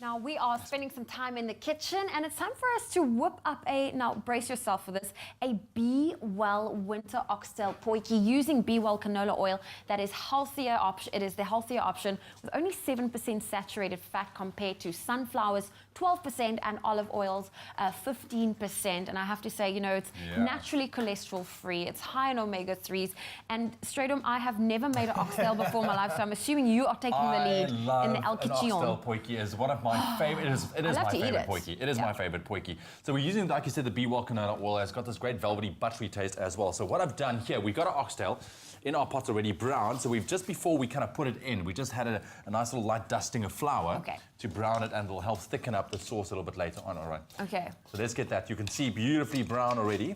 Now we are spending some time in the kitchen and it's time for us to whip up now brace yourself for this, a Be Well winter oxtail potjie using Be Well canola oil that is healthier option. It is the healthier option with only 7% saturated fat compared to sunflowers 12% and olive oils 15%. And I have to say, you know, it's naturally cholesterol free. It's high in omega-3s. And straight on, I have never made an oxtail before in my life, so I'm assuming you are taking the lead in the El Kitchen. Oxtail potjie is one of my favorite. It is my favorite potjie. It is my favorite potjie. So we're using, like you said, the Be Well canola oil. It's got this great velvety, buttery taste as well. So what I've done here, we've got our oxtail in our pot already brown. So we've just before we kind of put it in, we just had a nice little light dusting of flour to brown it, and it'll help thicken up the sauce a little bit later on. All right. Okay. So let's get that. You can see beautifully brown already.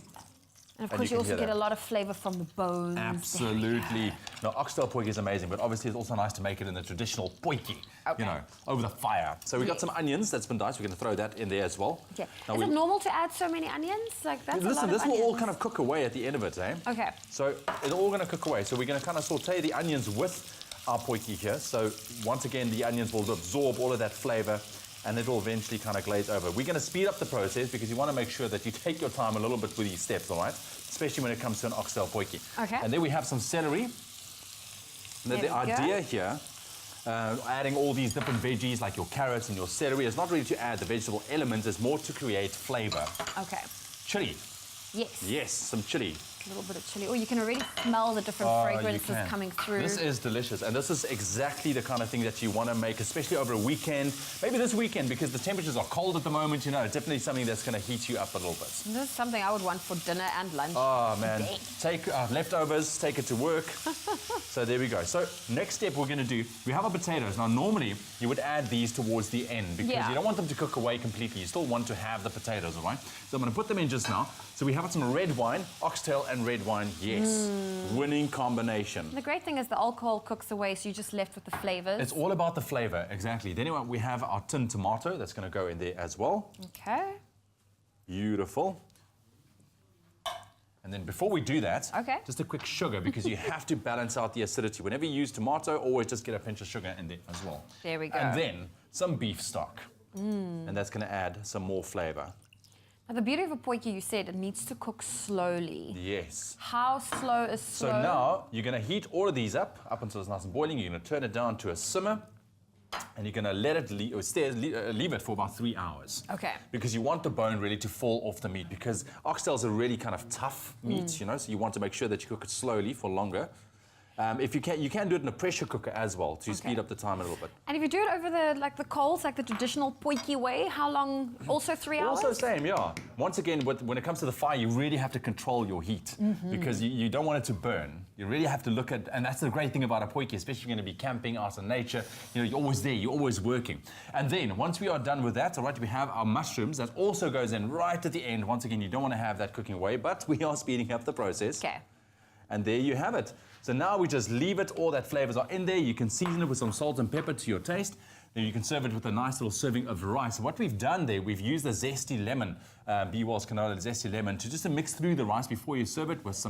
And of course, you also get a lot of flavor from the bones. Absolutely. Now, oxtail potjie is amazing, but obviously it's also nice to make it in the traditional potjie, you know, over the fire. So we've got some onions that's been diced. We're going to throw that in there as well. Okay. Is it normal to add so many onions? Like that's Listen, a lot this of will all kind of cook away at the end of it, eh? Okay. So it's all going to cook away. So we're going to kind of saute the onions with our potjie here. So once again, the onions will absorb all of that flavor, and it will eventually kind of glaze over. We're going to speed up the process because you want to make sure that you take your time a little bit with these steps, all right? Especially when it comes to an oxtail potjie. Okay. And then we have some celery. And the idea here, adding all these different veggies like your carrots and your celery, is not really to add the vegetable elements, it's more to create flavor. Okay. Chili. Yes. Yes, some chili. A little bit of chili. Oh, you can already smell the different fragrances coming through. This is delicious, and this is exactly the kind of thing that you want to make, especially over a weekend. Maybe this weekend, because the temperatures are cold at the moment, you know, definitely something that's going to heat you up a little bit. This is something I would want for dinner and lunch. Oh, man. Take leftovers, take it to work. So there we go. So next step we're going to do, we have our potatoes. Now, normally, you would add these towards the end because you don't want them to cook away completely. You still want to have the potatoes, all right? So I'm going to put them in just now. So we have some red wine, oxtail and red wine. Yes, winning combination. The great thing is the alcohol cooks away, so you're just left with the flavors. It's all about the flavor, exactly. Then we have our tin tomato that's going to go in there as well. Okay. Beautiful. And then before we do that, just a quick sugar, because you have to balance out the acidity. Whenever you use tomato, always just get a pinch of sugar in there as well. There we go. And then some beef stock. And that's going to add some more flavor. Now, the beauty of a potjie, you said, it needs to cook slowly. Yes. How slow is slow? So now you're going to heat all of these up until it's nice and boiling. You're going to turn it down to a simmer, and you're going to let it leave it for about 3 hours. Okay. Because you want the bone really to fall off the meat, because oxtails are really kind of tough meat, you know, so you want to make sure that you cook it slowly for longer. If you can do it in a pressure cooker as well to speed up the time a little bit. And if you do it over the coals, like the traditional potjie way, how long? Also 3 hours? Also same, yeah. Once again, when it comes to the fire, you really have to control your heat because you don't want it to burn. You really have to look at, and that's the great thing about a potjie, especially if you're going to be camping out in nature. You know, you're always there, you're always working. And then once we are done with that, all right, we have our mushrooms. That also goes in right at the end. Once again, you don't want to have that cooking away, but we are speeding up the process. Okay. And there you have it. So now we just leave it, all that flavors are in there. You can season it with some salt and pepper to your taste. Then you can serve it with a nice little serving of rice. What we've done there, we've used the zesty lemon, Be Well's canola zesty lemon, to just mix through the rice before you serve it with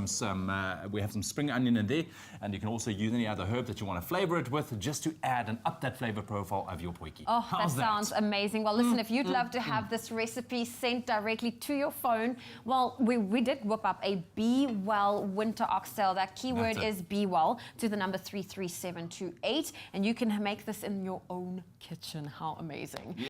we have some spring onion in there, and you can also use any other herb that you want to flavor it with, just to add and up that flavor profile of your potjie. Oh, that sounds amazing. Well, listen, if you'd love to have this recipe sent directly to your phone, well, we did whip up a Be Well winter oxtail. That keyword is Be Well to the number 33728, and you can make this in your own kitchen. How amazing.